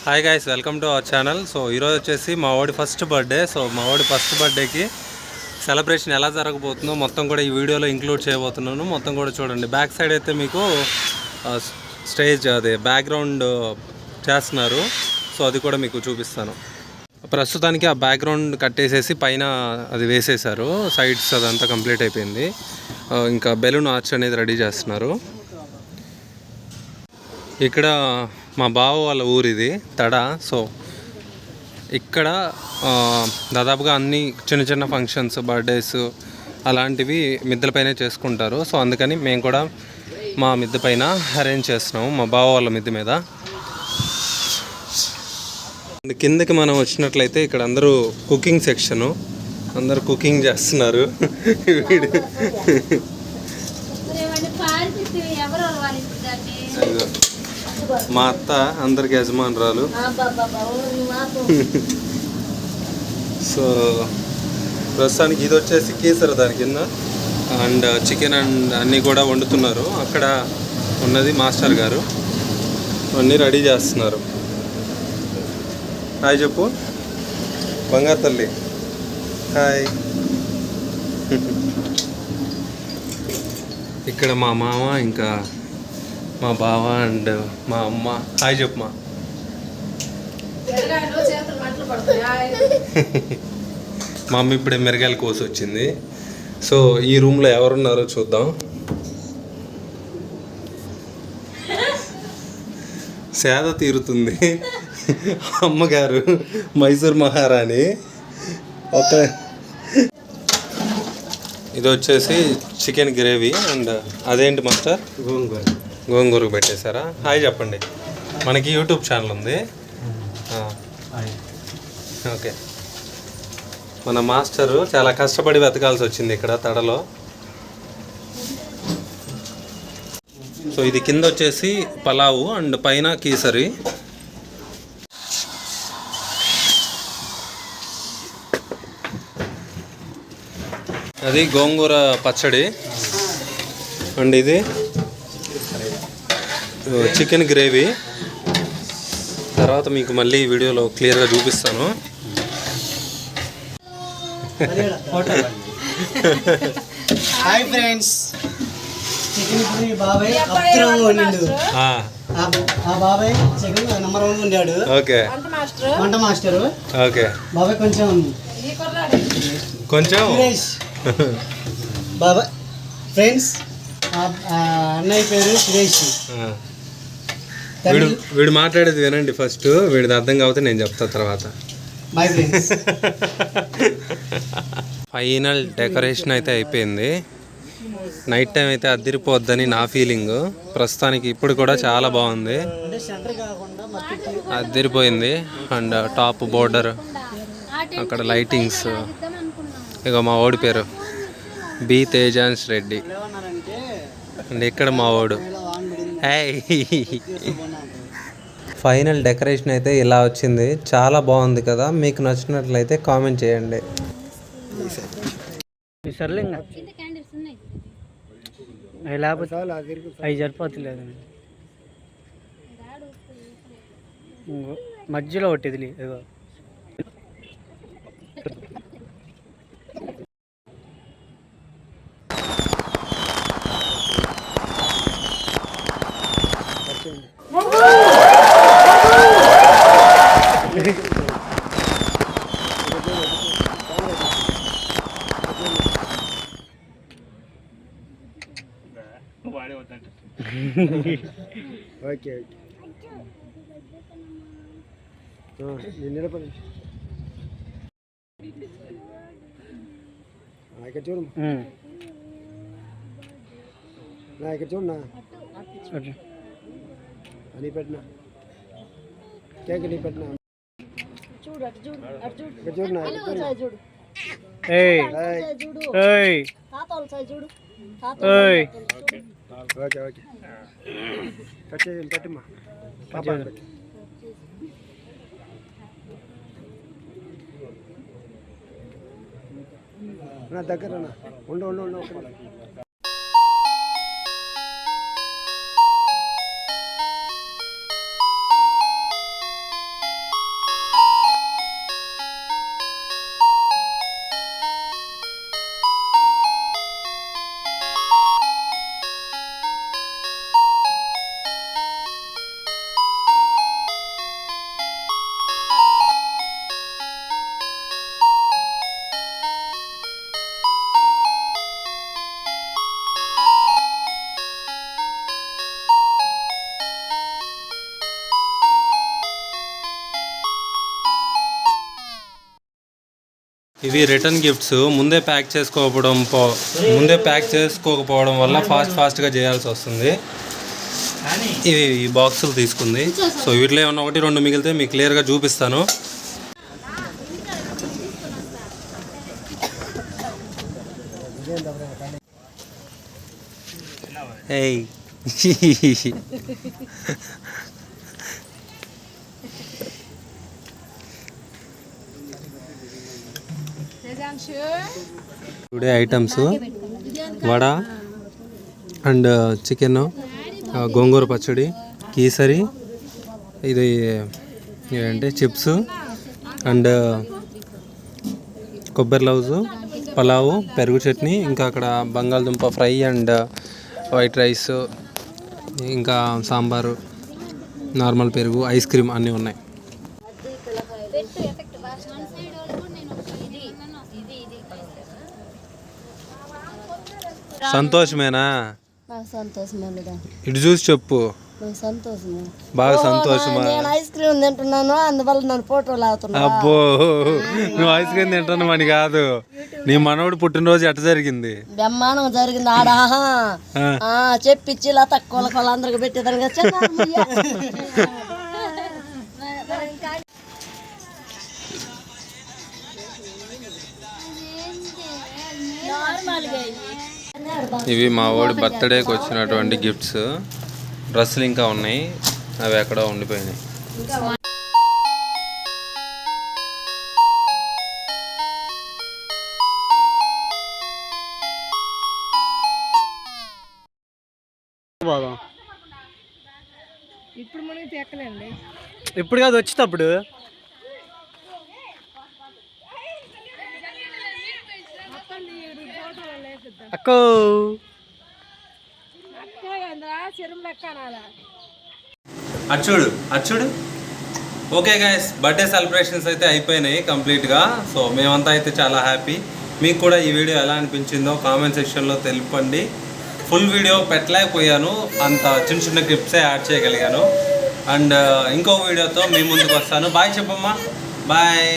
Hi guys, welcome to our channel. So ఈరోజు వచ్చేసి మా వాడి ఫస్ట్ బర్త్డే. సో మా వాడి ఫస్ట్ బర్త్డేకి సెలబ్రేషన్ ఎలా జరగబోతుందో మొత్తం కూడా ఈ వీడియోలో ఇంక్లూడ్ చేయబోతున్నాను. మొత్తం కూడా చూడండి. బ్యాక్ సైడ్ అయితే మీకు స్టేజ్ అదే బ్యాక్గ్రౌండ్ చేస్తున్నారు. సో అది కూడా మీకు చూపిస్తాను. ప్రస్తుతానికి ఆ బ్యాక్గ్రౌండ్ కట్టేసేసి పైన అది వేసేసారు. సైడ్స్ అదంతా కంప్లీట్ అయిపోయింది. ఇంకా బెలూన్ ఆర్చ్ అనేది రెడీ చేస్తున్నారు. ఇక్కడ మా బావ వాళ్ళ ఊరు ఇది తడ. సో ఇక్కడ దాదాపుగా అన్ని చిన్న చిన్న ఫంక్షన్స్, బర్త్డేస్ అలాంటివి మిద్దెలపైనే చేసుకుంటారు. సో అందుకని మేము కూడా మా మిద్దె పైన అరేంజ్ చేస్తున్నాము, మా బావ వాళ్ళ మిద్దె మీద. కిందకి మనం వచ్చినట్లయితే ఇక్కడ అందరూ కుకింగ్ సెక్షను, అందరూ కుకింగ్ చేస్తున్నారు. మా అత్త అందరికి యజమానురాలు. సో ప్రస్తుతానికి ఇది వచ్చేసి కేసర దాని కింద అండ్ చికెన్ అండ్ అన్నీ కూడా వండుతున్నారు. అక్కడ ఉన్నది మాస్టర్ గారు, అన్నీ రెడీ చేస్తున్నారు. హాయ్ చెప్పు బంగారు తల్లి. హాయ్. ఇక్కడ మా మామ, ఇంకా మా బావ అండ్ మా అమ్మ. హాయ్ చెప్పు మా. మా అమ్మ ఇప్పుడే మిరగాయలు కోసి వచ్చింది. సో ఈ రూమ్లో ఎవరున్నారో చూద్దాం. సేద తీరుతుంది అమ్మగారు, మైసూర్ మహారాణి. ఒక ఇది వచ్చేసి చికెన్ గ్రేవీ అండ్ అదేంటి మాస్టర్? గోంగూరకు పెట్టేశారా? హాయ్ చెప్పండి. మనకి యూట్యూబ్ ఛానల్ ఉంది. ఓకే. మన మాస్టరు చాలా కష్టపడి వెతకాల్సి వచ్చింది ఇక్కడ తడలో. సో ఇది కింద వచ్చేసి పలావు అండ్ పైన కీసరి. అది గోంగూర పచ్చడి అండ్ ఇది చికెన్ గ్రేవీ. తర్వాత మీకు మళ్ళీ వీడియోలో క్లియర్గా చూపిస్తాను. హాయ్ ఫ్రెండ్స్, చికెన్ కర్రీ బాబాయ్ అద్భుతంగా వండిండు. ఆ బాబాయ్ చికెన్ నెంబర్ 1 వండాడు. ఓకే. వంట మాస్టర్. ఓకే. బాబాయ్ కొంచెం బాబాయ్ ఫ్రెండ్స్, అన్నయ్య పేరు సురేష్. వీడు మాట్లాడేది వినండి ఫస్ట్. వీడిది అర్థం కాకపోతే నేను చెప్తా తర్వాత. My friends. ఫైనల్ డెకరేషన్ అయితే అయిపోయింది. నైట్ టైం అయితే అదిరిపోద్దని నా ఫీలింగ్. ప్రస్తుతానికి ఇప్పుడు కూడా చాలా బాగుంది, అదిరిపోయింది. అండ్ టాప్ బోర్డర్, అక్కడ లైటింగ్స్. ఇక మా ఓడి పేరు బి తేజాన్స్ రెడ్డి అండ్ ఇక్కడ మా ఓడు. ఫైనల్ డెకరేషన్ అయితే ఇలా వచ్చింది. చాలా బాగుంది కదా. మీకు నచ్చినట్లయితే కామెంట్ చేయండి. అవి సరిపోతలేదు. మధ్యలో ఒకటి ఓకే. నిలబడి ఇక్కడ చూడు, నా ఇక్కడ చూడనా అని పెట్టినా కేక్ నీ పెట్టినా చూడు. ఓకే ఓకే కట్ పెట్టమ్మా. నా దగ్గర ఉండు. ఇవి రిటర్న్ గిఫ్ట్స్. ముందే ప్యాక్ చేసుకోకపోవడం వల్ల ఫాస్ట్గా చేయాల్సి వస్తుంది. ఇవి ఈ బాక్సులు తీసుకుంది. సో వీటిలో ఏమన్నా 1-2 మిగిలితే మీకు క్లియర్గా చూపిస్తాను. Hey today items vada and chicken, గోంగూర పచ్చడి, కీసరి, ఇది ఏంటి చిప్స్ అండ్ కొబ్బరి లౌజు, పలావు, పెరుగు చట్నీ, ఇంకా అక్కడ బంగాళదుంప ఫ్రై అండ్ వైట్ రైస్, ఇంకా సాంబారు, నార్మల్ పెరుగు, ఐస్ క్రీమ్ అన్నీ ఉన్నాయి. సంతోషమేనా? సంతోషమేనా? ఇటు చూసి చెప్పు. సంతోషమే, బాగా సంతోషమా? నేను ఐస్ క్రీమ్ తింటున్నాను, అందువల్ల నన్ను ఫోటోలు అవుతున్నా. అబ్బో, నువ్వు ఐస్ క్రీమ్ తింటున్నావు అని కాదు, నీ మనవడు పుట్టినరోజు ఎట్ట జరిగింది? బ్రహ్మాండం జరిగింది. ఆడా చెప్పించి ఇలా తక్కువ వాళ్ళందరికి పెట్టేదాన్ని కదా. ఇవి మా వాడి బర్త్డేకి వచ్చినటువంటి గిఫ్ట్స్. డ్రెస్సులు ఇంకా ఉన్నాయి, అవి ఎక్కడో ఉండిపోయినాయి. ఇప్పుడు మనం తెక్కలేండి, ఇప్పుడు కాదు వచ్చేటప్పుడు. అక్కో అచ్చుడు. ఓకే గైస్, బర్త్డే సెలబ్రేషన్స్ అయితే అయిపోయినాయి కంప్లీట్గా. సో మేమంతా అయితే చాలా హ్యాపీ. మీకు కూడా ఈ వీడియో ఎలా అనిపించిందో కామెంట్ సెక్షన్లో తెలుపండి. ఫుల్ వీడియో పెట్టలేకపోయాను, అంత చిన్న క్లిప్సే యాడ్ చేయగలిగాను. అండ్ ఇంకో వీడియోతో మీ ముందుకు వస్తాను. బాయ్ చెప్పమ్మా. బాయ్.